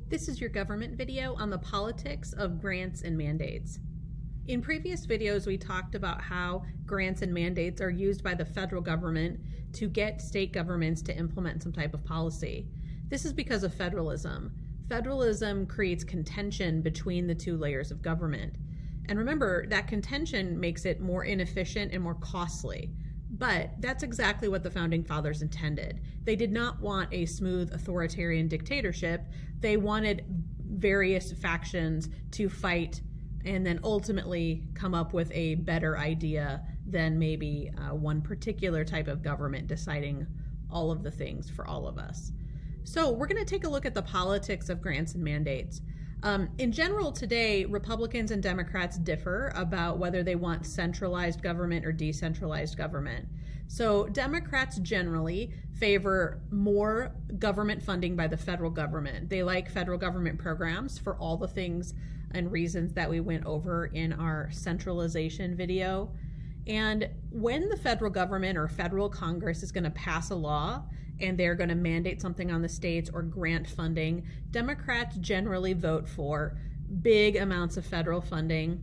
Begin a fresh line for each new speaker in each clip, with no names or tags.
This is your government video on the politics of grants and mandates. In previous videos, we talked about how grants and mandates are used by the federal government to get state governments to implement some type of policy. This is because of federalism. Federalism creates contention between the two layers of government. And remember, that contention makes it more inefficient and more costly. But that's exactly what the Founding Fathers intended. They did not want a smooth authoritarian dictatorship. They wanted various factions to fight and then ultimately come up with a better idea than maybe one particular type of government deciding all of the things for all of us. So we're going to take a look at the politics of grants and mandates. In general, today, Republicans and Democrats differ about whether they want centralized government or decentralized government. So Democrats generally favor more government funding by the federal government. They like federal government programs for all the things and reasons that we went over in our centralization video. And when the federal government or federal Congress is going to pass a law and they're going to mandate something on the states or grant funding, Democrats generally vote for big amounts of federal funding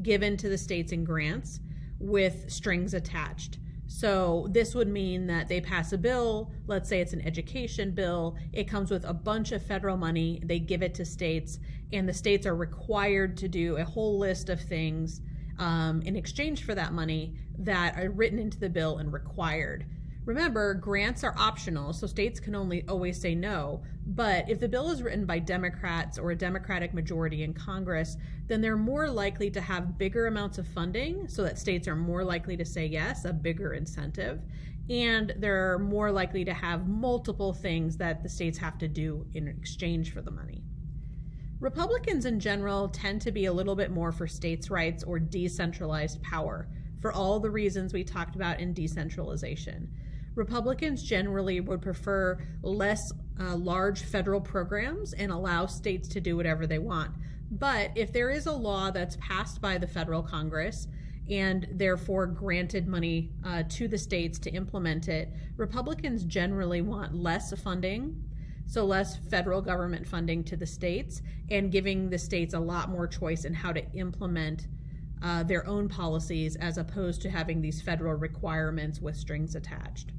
given to the states in grants with strings attached. So this would mean that they pass a bill, let's say it's an education bill, it comes with a bunch of federal money, they give it to states, and the states are required to do a whole list of things in exchange for that money that are written into the bill and required. Remember, grants are optional, so states can only always say no, but if the bill is written by Democrats or a Democratic majority in Congress, then they're more likely to have bigger amounts of funding so that states are more likely to say yes, a bigger incentive, and they're more likely to have multiple things that the states have to do in exchange for the money. Republicans in general tend to be a little bit more for states' rights or decentralized power for all the reasons we talked about in decentralization. Republicans generally would prefer less large federal programs and allow states to do whatever they want. But if there is a law that's passed by the federal Congress and therefore granted money to the states to implement it, Republicans generally want less funding, so less federal government funding to the states, and giving the states a lot more choice in how to implement their own policies as opposed to having these federal requirements with strings attached.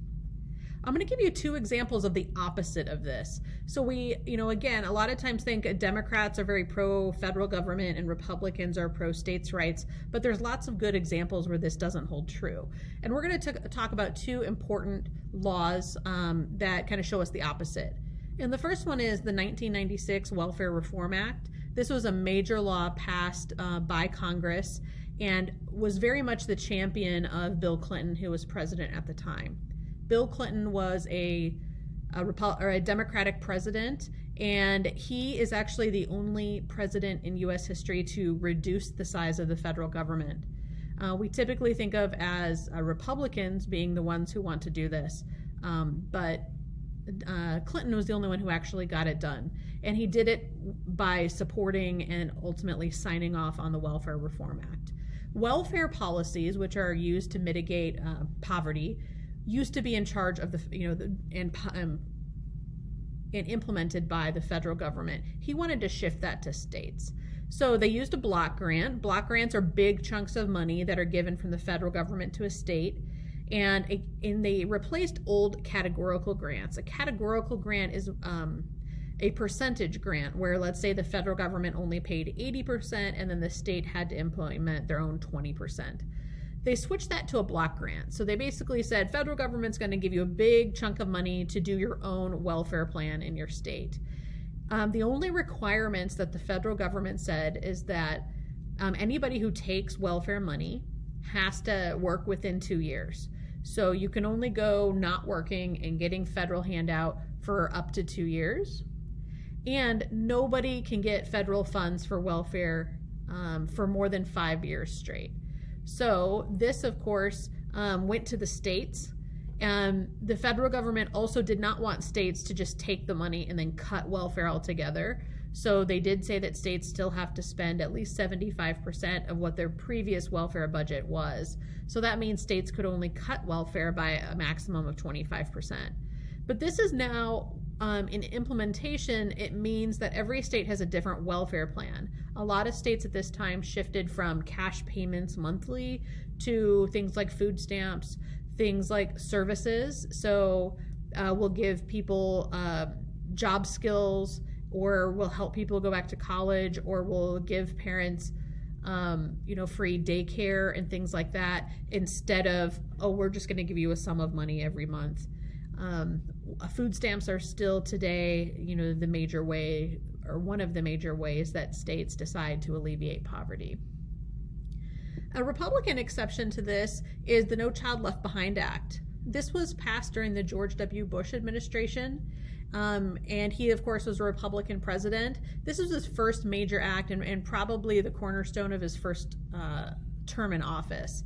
I'm going to give you two examples of the opposite of this. So we, again, a lot of times think Democrats are very pro-federal government and Republicans are pro-states' rights, but there's lots of good examples where this doesn't hold true. And we're going to talk about two important laws that kind of show us the opposite. And the first one is the 1996 Welfare Reform Act. This was a major law passed by Congress and was very much the champion of Bill Clinton, who was president at the time. Bill Clinton was a Democratic president, and he is actually the only president in U.S. history to reduce the size of the federal government. We typically think of as Republicans being the ones who want to do this, but Clinton was the only one who actually got it done. And he did it by supporting and ultimately signing off on the Welfare Reform Act. Welfare policies, which are used to mitigate poverty, used to be in charge of and implemented by the federal government. He wanted to shift that to states. So they used a block grant. Block grants are big chunks of money that are given from the federal government to a state. And they replaced old categorical grants. A categorical grant is a percentage grant where, let's say, the federal government only paid 80% and then the state had to implement their own 20%. They switched that to a block grant. So they basically said, federal government's going to give you a big chunk of money to do your own welfare plan in your state. The only requirements that the federal government said is that anybody who takes welfare money has to work within 2 years. So you can only go not working and getting federal handout for up to 2 years. And nobody can get federal funds for welfare for more than 5 years straight. So this, of course, went to the states. The federal government also did not want states to just take the money and then cut welfare altogether. So they did say that states still have to spend at least 75% of what their previous welfare budget was. So that means states could only cut welfare by a maximum of 25%. But this is now in implementation, it means that every state has a different welfare plan. A lot of states at this time shifted from cash payments monthly to things like food stamps, things like services. So we'll give people job skills, or we'll help people go back to college, or we'll give parents free daycare and things like that, instead of, oh, we're just going to give you a sum of money every month. Food stamps are still today, the major way, or one of the major ways that states decide to alleviate poverty. A Republican exception to this is the No Child Left Behind Act. This was passed during the George W. Bush administration, and he, of course, was a Republican president. This was his first major act and probably the cornerstone of his first term in office.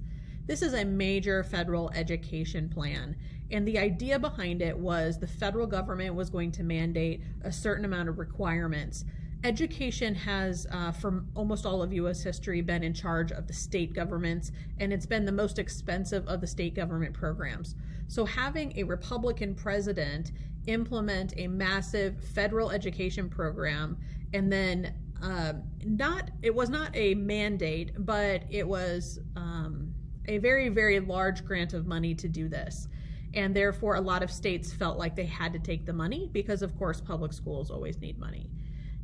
This is a major federal education plan, and the idea behind it was the federal government was going to mandate a certain amount of requirements. Education has, for almost all of U.S. history, been in charge of the state governments, and it's been the most expensive of the state government programs. So having a Republican president implement a massive federal education program, and then it was not a mandate, but it was a very, very large grant of money to do this. And therefore, a lot of states felt like they had to take the money because, of course, public schools always need money.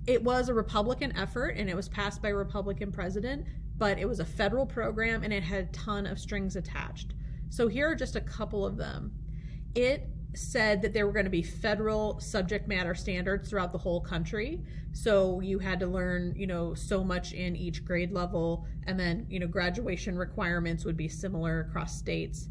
It was a Republican effort, and it was passed by a Republican president, but it was a federal program, and it had a ton of strings attached. So here are just a couple of them. It said that there were going to be federal subject matter standards throughout the whole country. So you had to learn, so much in each grade level, and then, graduation requirements would be similar across states.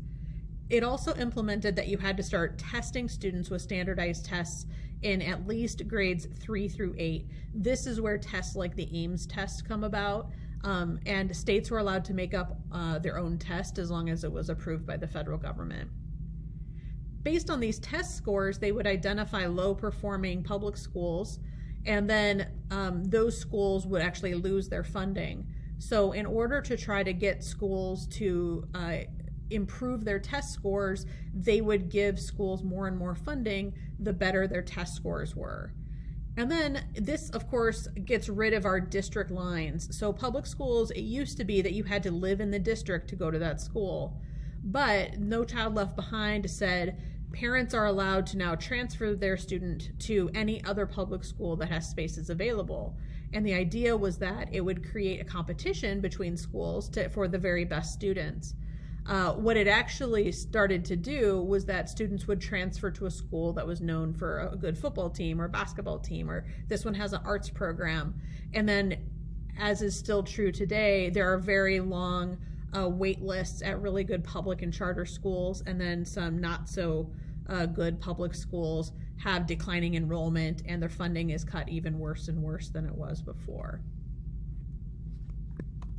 It also implemented that you had to start testing students with standardized tests in at least grades 3 through 8. This is where tests like the Ames test come about, and states were allowed to make up their own test as long as it was approved by the federal government. Based on these test scores, they would identify low-performing public schools, and then those schools would actually lose their funding. So in order to try to get schools to improve their test scores, they would give schools more and more funding the better their test scores were. And then this, of course, gets rid of our district lines. So public schools, it used to be that you had to live in the district to go to that school. But No Child Left Behind said parents are allowed to now transfer their student to any other public school that has spaces available. And the idea was that it would create a competition between schools for the very best students. What it actually started to do was that students would transfer to a school that was known for a good football team or basketball team, or this one has an arts program. And then, as is still true today, there are very long wait lists at really good public and charter schools, and then some not so good public schools have declining enrollment, and their funding is cut even worse and worse than it was before.